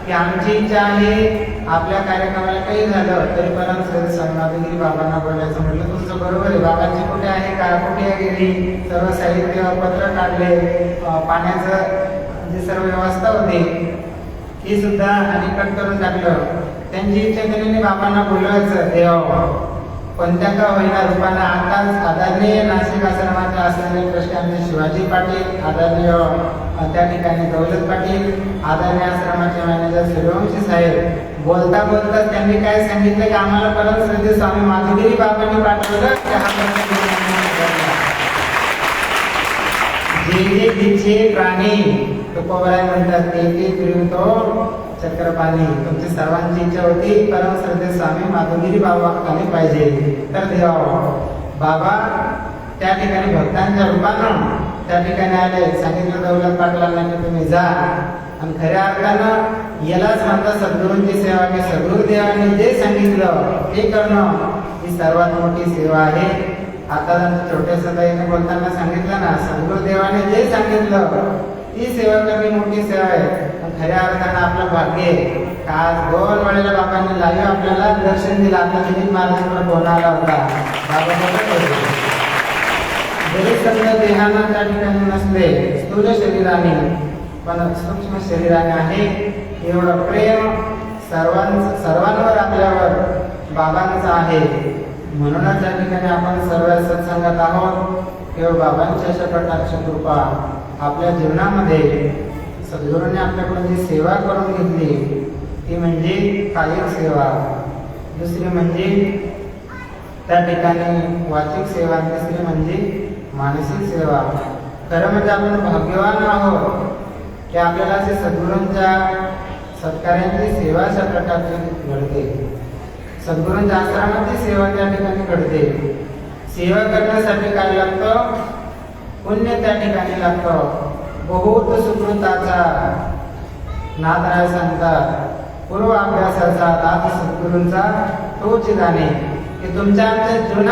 की आमची इच्छा आहे आपल्या कार्यक्रमाला काही झालं तरी परम स्वामी बाबांना बोलायचं. म्हटलं तुमचं बरोबर आहे, बाबांची कुठे आहे का, कुठे गेली, सर्व साहित्य पत्र काढले, पाण्याचं जी सर्व व्यवस्था होती ही सुद्धा आणि कट करून टाकलं. त्यांची इच्छा त्यांनी बाबांना बोलवायचं देव कोणत्या का होईना रूपाने. आताच आदरणीय नाशिक आश्रमाचे असलेले ट्रस्टी शिवाजी पाटील, आदरणीय त्या ठिकाणी दौलत पाटील, आदरणीय आश्रमाचे मॅनेजर सूर्यवंशी साहेब बोलता बोलता त्यांनी काय सांगितलं की आम्हाला परम श्रद्धेय स्वामी माधुगिरी बाबांनी पाठवलं. जे जे तिचे प्राणी तुकोबराय म्हणतात ते ते फिरवतो चक्रपाणी. तुमची सर्वांची इच्छा होती परम श्रद्धेय स्वामी माधुगिरी बाबा आले पाहिजे. तर देवा बाबा त्या ठिकाणी भक्तांच्या रूपानं त्या ठिकाणी आले. सांगितलं दौलत पाटलांना की तुम्ही जा. आणि खऱ्या अर्थानं यालाच म्हणतात सद्गुरूंची सेवा, की सद्गुरुदेवांनी जे सांगितलं ते करणं ही सर्वात मोठी सेवा आहे. आता छोट्याशा ताईने बोलताना सांगितलं ना, सद्गुरुदेवाने जे सांगितलं ती सेवा करणे मोठी सेवा आहे. खऱ्या अर्थानं आपलं भाग्य आहे. आज 2 वेळेला बाबांनी लाईव्ह आपल्याला दर्शन दिलं. आता विनीत महाराजांवर फोन आला होता, बाबा बोलत होते जरी समजा देहानं त्या ठिकाणी नसले, स्थूल शरीराने पण सूक्ष्म शरीराने आहे. एवढं प्रेम सर्वांवर आपल्यावर बाबांचं आहे. म्हणूनच त्या ठिकाणी आपण सर्व सत्संगात आहोत. केवळ बाबांची अशा प्रकारची कृपा आपल्या जीवनामध्ये सद्गुरूंनी आपल्याकडून जी सेवा करून घेतली ती म्हणजे कायिक सेवा, दुसरी म्हणजे त्या ठिकाणी वाचिक सेवा, तिसरी म्हणजे मानसिक सेवा. खरं म्हणजे आपण भाग्यवान आहोत की आपल्याला असे सद्गुरूंच्या सत्कार्यांची सेवा अशा प्रकारची घडते. सद्गुरूंच्या आश्रमाची सेवा त्या ठिकाणी घडते. सेवा करण्यासाठी काय लागतं? पुण्य त्या ठिकाणी लागतं. बहुत सुकृताचा नादराय सांगतात, पूर्व अभ्यासाचा दात सद्गुरूंचा तोच जाणे. की तुमच्या आमच्या जीवनात